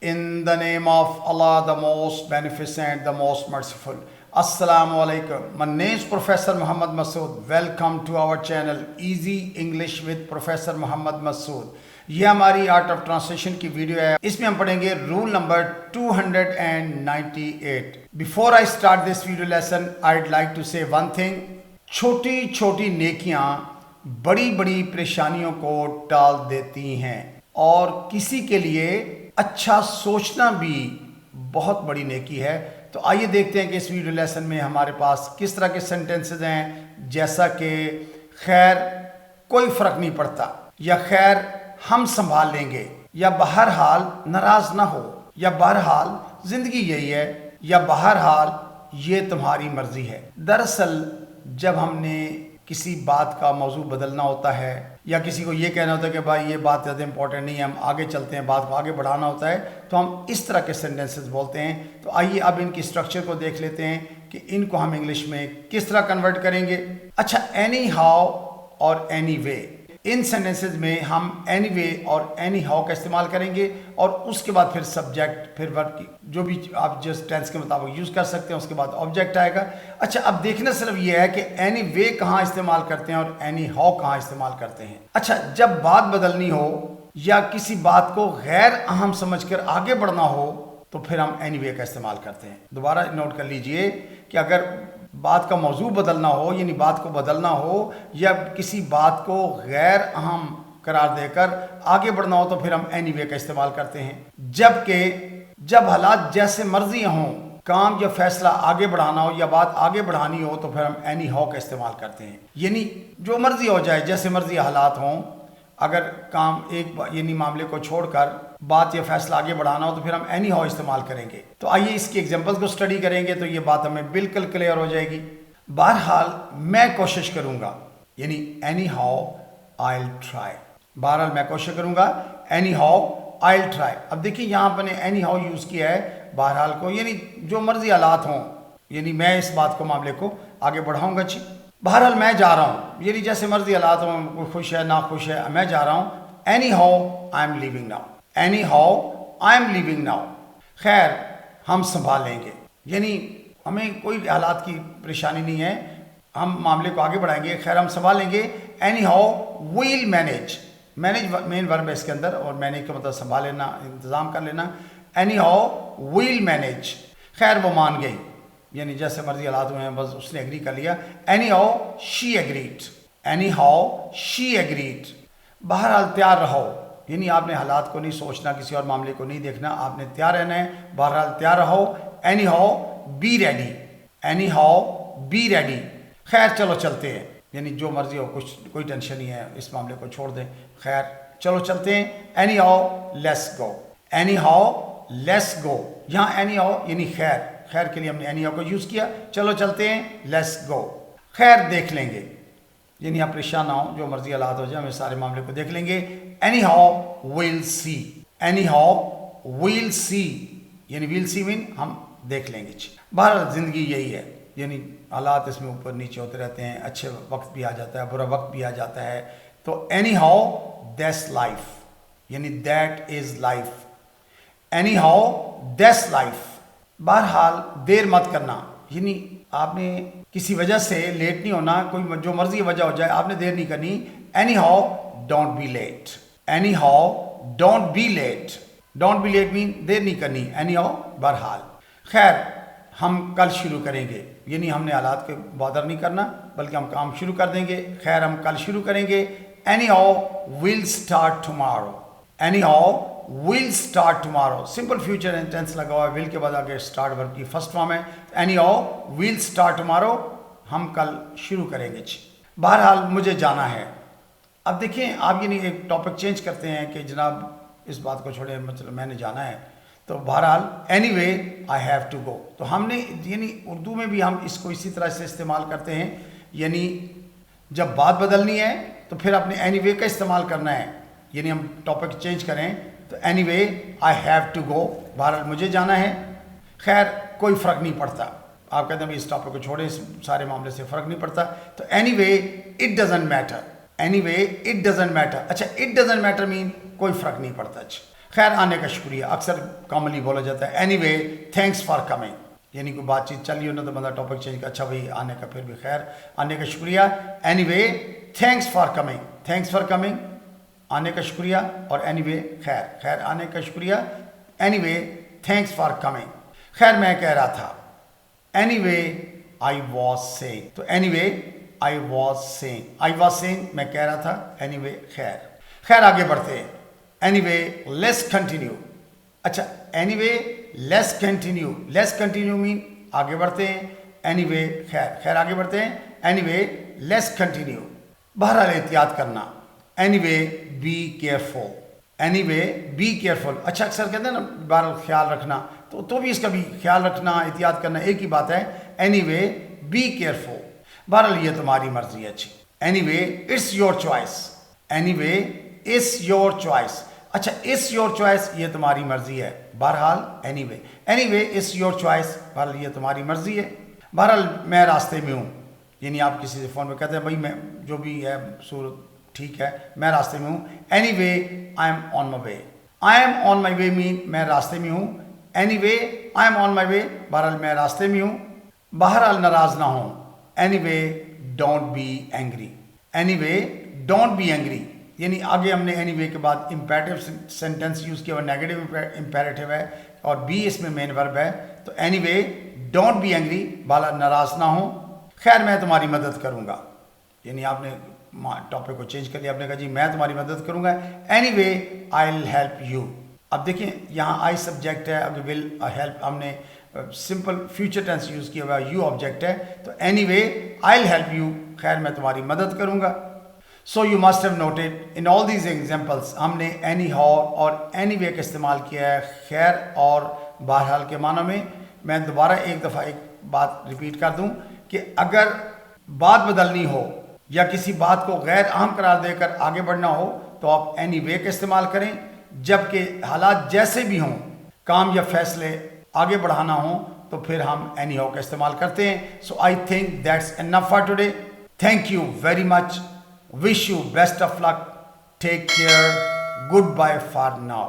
In the name of Allah, the most beneficent, the most merciful. Assalamu alaikum. My name is Professor Muhammad Masood. Welcome to our channel Easy English with Professor Muhammad Masood. ये हमारी art of translation की video है. इसमें हम पढ़ेंगे rule number 298. Before I start this video lesson I'd like to say one thing. छोटी छोटी नेकियां बड़ी बड़ी परेशानियों को टाल देती हैं और किसी के लिए अच्छा सोचना भी बहुत बड़ी नेकी है. तो आइए देखते हैं कि इस वीडियो लेसन में हमारे पास किस तरह के सेंटेंसेस हैं, जैसा कि खैर कोई फ़र्क नहीं पड़ता, या खैर हम संभाल लेंगे, या बहरहाल नाराज़ ना हो, या बहरहाल ज़िंदगी यही है, या बहरहाल ये तुम्हारी मर्ज़ी है. दरअसल जब हमने किसी बात का मौजू बदलना होता है या किसी को ये कहना होता है कि भाई ये बात ज़्यादा इंपॉर्टेंट नहीं है, हम आगे चलते हैं, बात को आगे बढ़ाना होता है, तो हम इस तरह के सेंटेंसेस बोलते हैं. तो आइए अब इनकी स्ट्रक्चर को देख लेते हैं कि इनको हम इंग्लिश में किस तरह कन्वर्ट करेंगे. अच्छा, एनी हाउ और एनी वे, इन सेंटेंसेस में हम एनी वे और एनी हाउ का इस्तेमाल करेंगे और उसके बाद फिर सब्जेक्ट, फिर वर्ब की जो भी आप जिस टेंस के मुताबिक यूज़ कर सकते हैं, उसके बाद ऑब्जेक्ट आएगा. अच्छा, अब देखना सिर्फ ये है कि एनी वे कहाँ इस्तेमाल करते हैं और एनी हाउ कहाँ इस्तेमाल करते हैं. अच्छा, जब बात बदलनी हो या किसी बात को गैर अहम समझकर आगे बढ़ना हो तो फिर हम एनी वे का इस्तेमाल करते हैं. दोबारा नोट कर लीजिए कि अगर बात का मौजू बदलना हो, यानी बात को बदलना हो, या किसी बात को गैर अहम करार देकर आगे बढ़ना हो तो फिर हम एनी वे का इस्तेमाल करते हैं. जबकि जब हालात जैसे मर्जी हों, काम या फैसला आगे बढ़ाना हो या बात आगे बढ़ानी हो तो फिर हम एनी हाउ का इस्तेमाल करते हैं. यानी जो मर्जी हो जाए, जैसे मर्जी हालात हों, अगर काम यानी मामले को छोड़कर बात या फैसला आगे बढ़ाना हो तो फिर हम एनी हाउ इस्तेमाल करेंगे. तो आइए इसकी एग्जांपल्स को स्टडी करेंगे तो ये बात हमें बिल्कुल क्लियर हो जाएगी. बहरहाल मैं कोशिश करूंगा, यानी any how I will try. बहरहाल मैं कोशिश करूंगा, any how I will try. अब देखिए यहाँ पर एनी हाउ यूज़ किया है बहरहाल को, यानी जो मर्जी हालात हों, यानी मैं इस बात को मामले को आगे बढ़ाऊंगा. जी, बहरहाल मैं जा रहा हूँ, यानी जैसे मर्जी हालात हों, कोई खुश है ना खुश है, मैं जा रहा हूँ. Any how I am leaving now. Any how I am leaving now. खैर हम संभाल लेंगे, यानी हमें कोई हालात की परेशानी नहीं है, हम मामले को आगे बढ़ाएंगे, खैर हम संभाल लेंगे. Anyhow we'll manage. Manage main verb है इसके अंदर, और मैनेज का मतलब संभाल लेना, इंतज़ाम कर लेना. Anyhow we'll manage. खैर वो मान गई, यानी जैसे मर्जी हालात हुए हैं, बस उसने एग्री कर लिया. Any how she agreed. Any how she agreed. बहरहाल तैयार रहो, यानी आपने हालात को नहीं सोचना, किसी और मामले को नहीं देखना, आपने तैयार रहना है. बहरहाल तैयार रहो. Any how be ready. Any how be ready. खैर चलो चलते हैं, यानी जो मर्जी हो, कोई टेंशन नहीं है, इस मामले को छोड़ दें, खैर चलो चलते हैं. Any how let's go. Any how let's go. यहाँ एनी हाउ यानी खैर, खैर के लिए हमने एनी हाउ को यूज़ किया. चलो चलते हैं, लेट्स गो. खैर देख लेंगे, यानी आप परेशान ना हो, जो मर्जी हालात हो जाए, हम इस सारे मामले को देख लेंगे. Anyhow will see. Any how will see, यानी विल सी मीन हम देख लेंगे. बहरहाल ज़िंदगी यही है, यानी हालात इसमें ऊपर नीचे होते रहते हैं, अच्छे वक्त भी आ जाता है, बुरा वक्त भी आ जाता है. तो एनी हाउ दैट्स लाइफ, यानी that is life. Any how that's life. बहरहाल देर मत करना, यानी आपने किसी वजह से लेट नहीं होना, कोई जो मर्जी वजह हो जाए, आपने देर नहीं करनी. Anyhow don't be late. Anyhow don't be late. Don't be late mean देर नहीं करनी. एनी हाउ बहरहाल. खैर हम कल शुरू करेंगे, यानी हमने हालात को बॉदर नहीं करना, बल्कि हम काम शुरू कर देंगे. खैर हम कल शुरू करेंगे. Anyhow will start tomorrow. Anyhow will start tomorrow. Simple future tense लगा हुआ है, विल के बाद आगे स्टार्ट वर्ब की फर्स्ट फॉर्म है. Anyhow will start tomorrow, हम कल शुरू करेंगे. बहरहाल मुझे जाना है. अब देखें आप, यानी एक टॉपिक चेंज करते हैं कि जनाब इस बात को छोड़े, मतलब मैंने जाना है. तो बहरहाल anyway I have to go. तो हमने, यानी उर्दू में भी हम इसको इसी तरह से इस्तेमाल करते हैं, यानी जब बात बदलनी है तो फिर अपने एनी वे का इस्तेमाल करना है, यानी हम टॉपिक चेंज करें तो anyway I have to go. बहरहाल मुझे जाना है. खैर कोई फ़र्क नहीं पड़ता, आप कहते हैं इस टॉपिक को छोड़े, इस सारे मामले से फ़र्क नहीं पड़ता. तो any way it doesn't matter. Any way it doesn't matter. अच्छा, इट डजेंट मैटर मीन कोई फ़र्क नहीं पड़ता. خیر آنے کا شکریہ اکثر کامنلی بولا جاتا ہے. Any way thanks for coming, یعنی کوئی بات چیت چل رہی ہو نا تو بندہ ٹاپک چینج کر, اچھا بھائی آنے کا, پھر بھی خیر آنے کا شکریہ. Anyway thanks for coming, thanks for coming آنے کا شکریہ, اور اینی وے خیر, خیر آنے کا شکریہ. Anyway thanks for coming. خیر میں کہہ رہا تھا. Anyway I was saying, تو anyway I was saying, I was saying میں کہہ رہا تھا. اینی وے خیر, خیر آگے بڑھتے ہیں. Anyway let's continue. اچھا anyway let's continue, let's continue مین آگے بڑھتے ہیں. اینی وے خیر, خیر آگے بڑھتے ہیں. Anyway let's continue. بہرحال احتیاط کرنا. Anyway be careful, anyway be careful. اچھا اکثر کہتے ہیں نا بہرحال خیال رکھنا, تو بھی اس کا بھی خیال رکھنا, احتیاط کرنا ایک ہی بات ہے. اینی وے بی کیئرفل, بہرحال یہ تمہاری مرضی ہے. اچھی anyway it's your choice, anyway it's your choice. اچھا اٹس یور چوائس یہ تمہاری مرضی ہے. بہرحال anyway, anyway it's your choice, بہرحال یہ تمہاری مرضی ہے. بہرحال میں راستے میں ہوں, یعنی آپ کسی سے فون پہ کہتے ہیں بھائی میں جو بھی ہے صورت ٹھیک ہے میں راستے میں ہوں. Anyway I am on my way, I am on my way مین میں راستے میں ہوں. Anyway I am on my وے, بہرحال میں راستے میں ہوں. بہرحال ناراض نہ ہوں. Anyway don't be angry, anyway don't be angry, یعنی آگے ہم نے اینی وے کے بعد امپیریٹیو سینٹینس یوز کیا ہوا, نیگیٹو امپیریٹیو ہے اور بی اس میں مین ورب ہے. تو anyway don't be angry, بہرحال ناراض نہ ہوں. خیر میں تمہاری مدد کروں گا, یعنی آپ نے ٹاپک کو چینج کر لیا, آپ نے کہا جی میں تمہاری مدد کروں گا. Anyway I will help you. اب دیکھیں یہاں آئی سبجیکٹ ہے, اب ول ہیلپ ہم نے سمپل فیوچر ٹینس یوز کیا ہوا, یو آبجیکٹ ہے. تو anyway I will help you, خیر میں تمہاری مدد کروں گا. So you must have noted in all these examples ہم نے اینی ہاؤ اور اینی وے کا استعمال کیا ہے خیر اور بہرحال کے معنی میں. میں دوبارہ ایک دفعہ ایک بات ریپیٹ کر دوں کہ اگر بات بدلنی ہو یا کسی بات کو غیر اہم قرار دے کر آگے بڑھنا ہو تو آپ اینی وے کا استعمال کریں, جبکہ حالات جیسے بھی ہوں کام یا فیصلے آگے بڑھانا ہوں تو پھر ہم اینی ہاؤ کا استعمال کرتے ہیں. So I think that's enough for today. Thank you very much. Wish you best of luck. Take care. Goodbye for now.